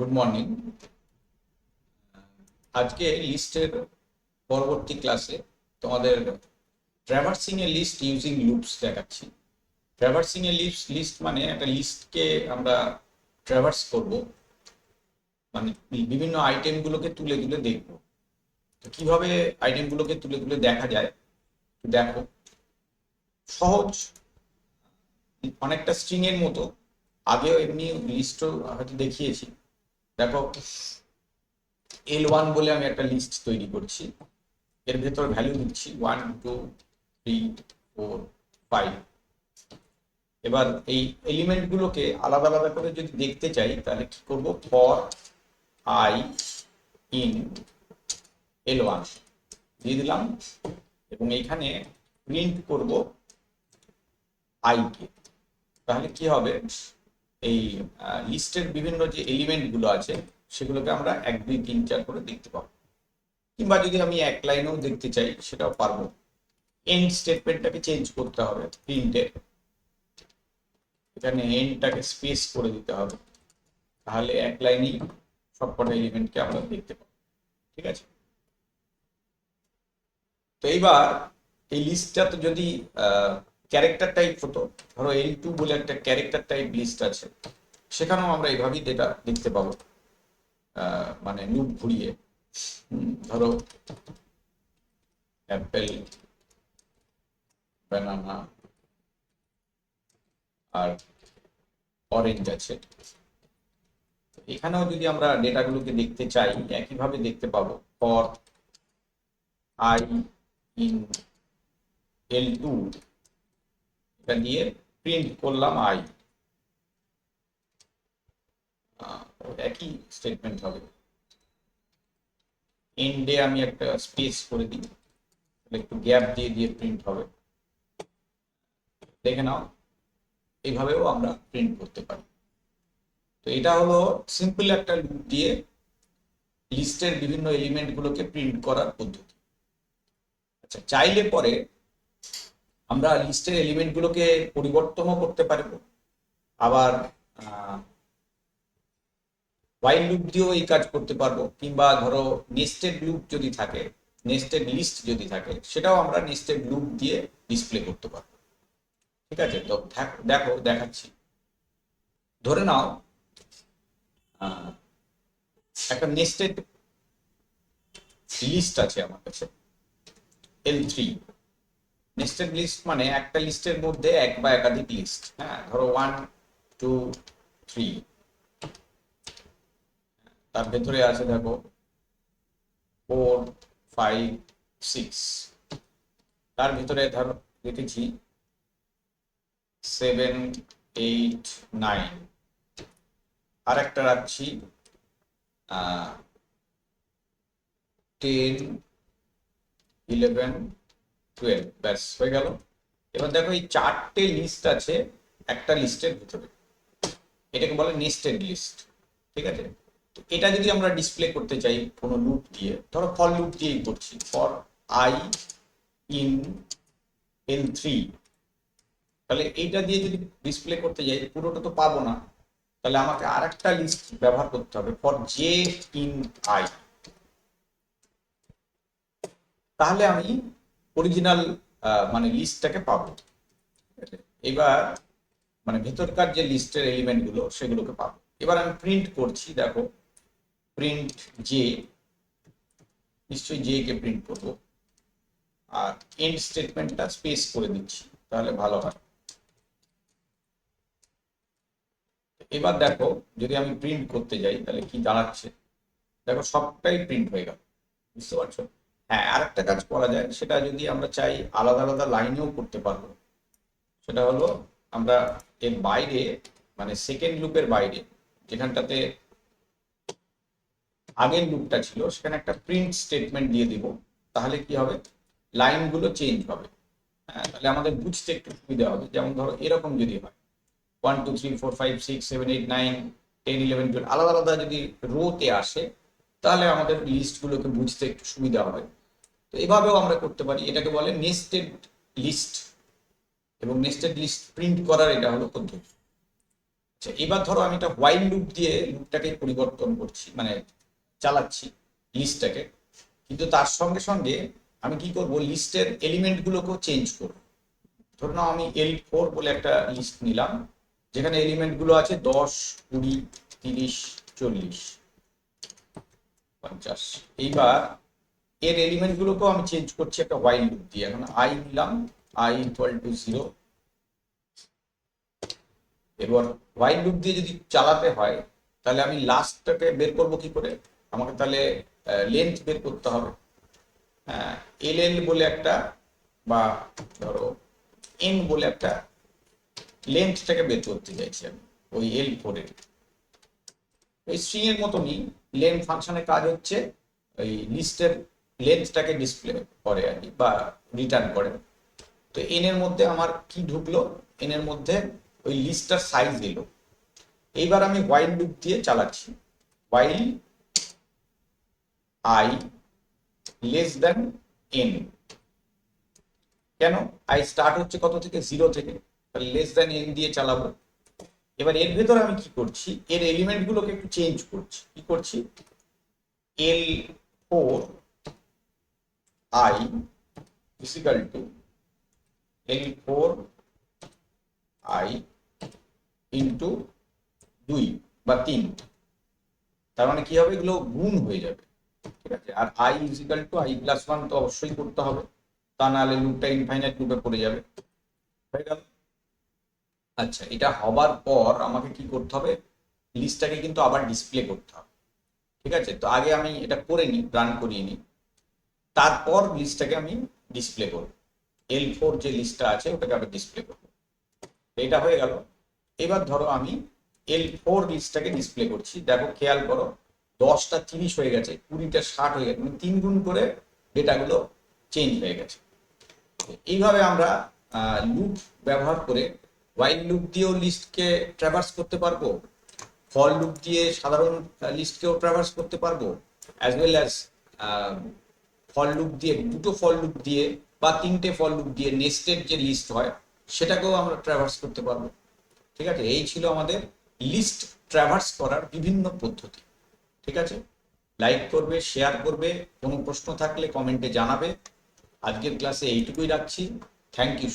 Good morning. আজকে লিস্টের পরবর্তী ক্লাসে তোমাদের ট্র্যাভার্সিং এ লিস্ট ইউজিং লুপস দেখাচ্ছি। ট্র্যাভার্সিং এ লিস্ট মানে একটা লিস্টকে আমরা ট্র্যাভার্স করব, মানে বিভিন্ন আইটেমগুলোকে তুলে তুলে দেখব। তো কিভাবে আইটেমগুলোকে তুলে তুলে দেখা যায় দেখো, সহজ, অনেকটা স্ট্রিং এর মতো। আগেও এমনি লিস্টও হয়তো দেখিয়েছি। দেখো, L1 বলে আমি একটা লিস্ট তৈরি করছি, এর ভেতর ভ্যালু দিচ্ছি 1 2 3 4 5। এবার এই এলিমেন্ট গুলোকে আলাদা আলাদা করে যদি দেখতে চাই তাহলে কি করব, ফর আই ইন L1 দিয়ে দিলাম এবং এইখানে প্রিন্ট করব আই কে। তাহলে কি হবে, এই লিস্টের বিভিন্ন যে এলিমেন্ট গুলো আছে সেগুলোকে আমরা 1 2 3 4 করে দেখতে পাবো। কিংবা যদি আমি এক লাইনেও দেখতে চাই সেটাও পারবো। এন্ড স্টেটমেন্টটাকে চেঞ্জ করতে হবে প্রিন্টের, এখানে এন্ডটাকে স্পেস করে দিতে হবে, তাহলে এক লাইনেই সবকটা এলিমেন্টকে আমরা দেখতে পাবো। ঠিক আছে, তো এইবার এই লিস্টটা তো যদি ক্যারেক্টার টাইপ হতো, ধরো L2 বলে একটা ক্যারেক্টার টাইপ লিস্ট আছে, সেখানেও আমরা এইভাবেই ডেটা দেখতে পাবো, মানে লুপ ঘুরিয়ে। ধরো অ্যাপেল, ব্যানানা আর অরেঞ্জ আছে। এখানেও যদি আমরা ডেটাগুলোকে দেখতে চাই একইভাবে দেখতে পাবো, ফর আই ইন L2 এটা দিয়ে প্রিন্ট করলাম আই, একই স্টেটমেন্ট হবে। এন্ডে আমি একটা স্পেস করে দিই, একটু গ্যাপ দিয়ে দিয়ে প্রিন্ট হবে। দেখে নাও, এইভাবেও আমরা প্রিন্ট করতে পারি। তো এটা হলো সিম্পল একটা লুপ দিয়ে লিস্টের বিভিন্ন এলিমেন্ট গুলোকে প্রিন্ট করার পদ্ধতি। আচ্ছা, চাইলে পরে আমরা লিস্টের এলিমেন্ট গুলোকে পরিবর্তনও করতে পারবো, আবার হোয়াইল লুপ দিয়েও এই কাজ করতে পারবো, কিংবা ধরো নেস্টেড লুপ যদি থাকে, নেস্টেড লিস্ট যদি থাকে, সেটাও আমরা নেস্টেড লুপ দিয়ে ডিসপ্লে করতে পারবো। ঠিক আছে, তো দেখো দেখাচ্ছি। ধরে নাও একটা নেস্টেড লিস্ট আছে আমার কাছে L3। নেস্টেড লিস্ট মানে একটা লিস্টের মধ্যে এক বা একাধিক লিস্ট। হ্যাঁ, ধরো 1 2 3, তার ভেতরে আছে দেখো 4 5 6, তার ভিতরে ধরো রেখেছি 7 8 9, আর একটা রাখছি 10 11 12। ব্যাস হয়ে গেল। এবার দেখো এই 4টে লিস্ট আছে একটা লিস্টের ভিতরে, এটাকে বলে নেস্টেড লিস্ট। ঠিক আছে, তো এটা যদি আমরা ডিসপ্লে করতে চাই কোনো লুপ দিয়ে, ধরো ফর লুপ দিয়েই করছি, ফর আই ইন L3, তাহলে এইটা দিয়ে যদি ডিসপ্লে করতে যাই পুরোটা তো পাবো না, তাহলে আমাকে আর একটা লিস্ট ব্যবহার করতে হবে, ফর জে ইন আই। তাহলে আমি অরিজিনাল মানে লিস্টটাকে পাবো। এবার মানে ভেতরকার যে লিস্টের এলিমেন্ট গুলো সেগুলোকে পাবো। এবার আমি প্রিন্ট করছি, দেখো প্রিন্ট জে, নিশ্চয়ই জে কে প্রিন্ট করব, আর এন্ড স্টেটমেন্টটা স্পেস করে দিচ্ছি, তাহলে ভালো হয়। এবার দেখো, যদি আমি প্রিন্ট করতে যাই তাহলে কি দাঁড়াচ্ছে, দেখো সবটাই প্রিন্ট হয়ে গেল। বুঝতে পারছো? হ্যাঁ, আর একটা কাজ করা যায়, সেটা যদি আমরা চাই আলাদা আলাদা লাইনেও করতে পারবো। সেটা হলো আমরা এর বাইরে, মানে সেকেন্ড লুপের বাইরে যেখানটাতে আগের লুপটা ছিল, সেখানে একটা প্রিন্ট স্টেটমেন্ট দিয়ে দিব। তাহলে কি হবে, লাইনগুলো চেঞ্জ হবে। হ্যাঁ, তাহলে আমাদের বুঝতে একটু সুবিধা হবে। যেমন ধরো এরকম যদি হয় 1 2 3 4 5 6 7 8 9 10 11 12 আলাদা আলাদা যদি রোতে আসে, তাহলে আমাদের লিস্টগুলোকে বুঝতে একটু সুবিধা হবে। তো এভাবেও আমরা করতে পারি, এটাকে বলে নেস্টেড লিস্ট, এবং নেস্টেড লিস্ট প্রিন্ট করার এটা হলো পদ্ধতি। আচ্ছা, এবার ধরো আমি একটা হোয়াইল লুপ দিয়ে লুপটাকে পরিবর্তন করছি, মানে চালাচ্ছি লিস্টটাকে, কিন্তু তার সঙ্গে সঙ্গে আমি কি করব, লিস্টের এলিমেন্ট গুলোকেও চেঞ্জ করব। ধরো নাও আমি L4 বলে একটা লিস্ট নিলাম, যেখানে এলিমেন্ট গুলো আছে 10, 20, 30, 40, 50। এইবার এর এলিমেন্ট গুলোকেও আমি চেঞ্জ করছি একটা হোয়াইল লুপ দিয়ে। এখন আই নিলাম, i ইকুয়াল টু 0। এবার হোয়াইল লুপ দিয়ে যদি চালাতে হয়, তাহলে আমি লাস্টটাকে বের করব কি করে, আমাকে তাহলে লেন্থ বের করতে হবে। হ্যাঁ, এল বলে একটা, বা ধরো এন বলে একটা লেন্থটাকে বের করতে চাইছি আমি ওই L4 এর। ওই স্ট্রিং এর মতনই লেন ফাংশনের কাজ হচ্ছে ওই লিস্টের লেন্থটাকে ডিসপ্লে করে আর কি, বা রিটার্ন করে। তো এন এর মধ্যে আমার কি ঢুকলো, এন এর মধ্যে ওই লিস্টটার সাইজ এলো। এইবার আমি হোয়াইল লুপ দিয়ে চালাচ্ছি, while I less than n. কেন, আই স্টার্ট হচ্ছে কত থেকে, 0 থেকে, তাহলে লেস দেন এন দিয়ে চালাবো। এবার এর ভেতর আমি কি করছি, এর এলিমেন্ট গুলোকে একটু চেঞ্জ করছি। কি করছি, L4 I equal to L4 I into 2 বা 3। তার মানে কি হবে, এগুলো গুণ হয়ে যাবে। ঠিক আছে, আর I equal to I plus 1 তো অবশ্যই করতে হবে, তা নাহলে লুপটা ইনফাইনাইট লুপে পড়ে যাবে। হয়ে গেল। আচ্ছা, এটা হবার পর আমাকে কি করতে হবে, লিস্টটাকে কিন্তু আবার ডিসপ্লে করতে হবে। ঠিক আছে, তো আগে আমি এটা করে নিই, রান করিয়ে নিই, তারপর লিস্টটাকে আমি ডিসপ্লে করব। L4 যে লিস্টটা আছে ওটাকে আবার ডিসপ্লে করব। এটা হয়ে গেল। এবার ধরো আমি L4 লিস্টটাকে ডিসপ্লে করছি, দেখো খেয়াল করো, 10টা 30 হয়ে গেছে, 20টা 60 হয়ে গেছে, মানে 3 গুণ করে ডেটাগুলো চেঞ্জ হয়ে গেছে। এইভাবে আমরা লুপ ব্যবহার করে হোয়াইল লুপ দিয়েও লিস্টকে ট্র্যাভার্স করতে পারবো, ফর লুপ দিয়ে সাধারণ লিস্টকেও ট্র্যাভার্স করতে পারবো, as well as for loop দিয়ে, দুটো ফর লুপ দিয়ে বা 3টে ফর লুপ দিয়ে নেস্টেড যে লিস্ট হয় সেটাকেও আমরা ট্র্যাভার্স করতে পারবো। ঠিক আছে, এই ছিল আমাদের লিস্ট ট্র্যাভার্স করার বিভিন্ন পদ্ধতি। ঠিক আছে, লাইক করবে, শেয়ার করবে, কোনো প্রশ্ন থাকলে কমেন্টে জানাবে। আজকের ক্লাসে এইটুকুই রাখছি। Thank you.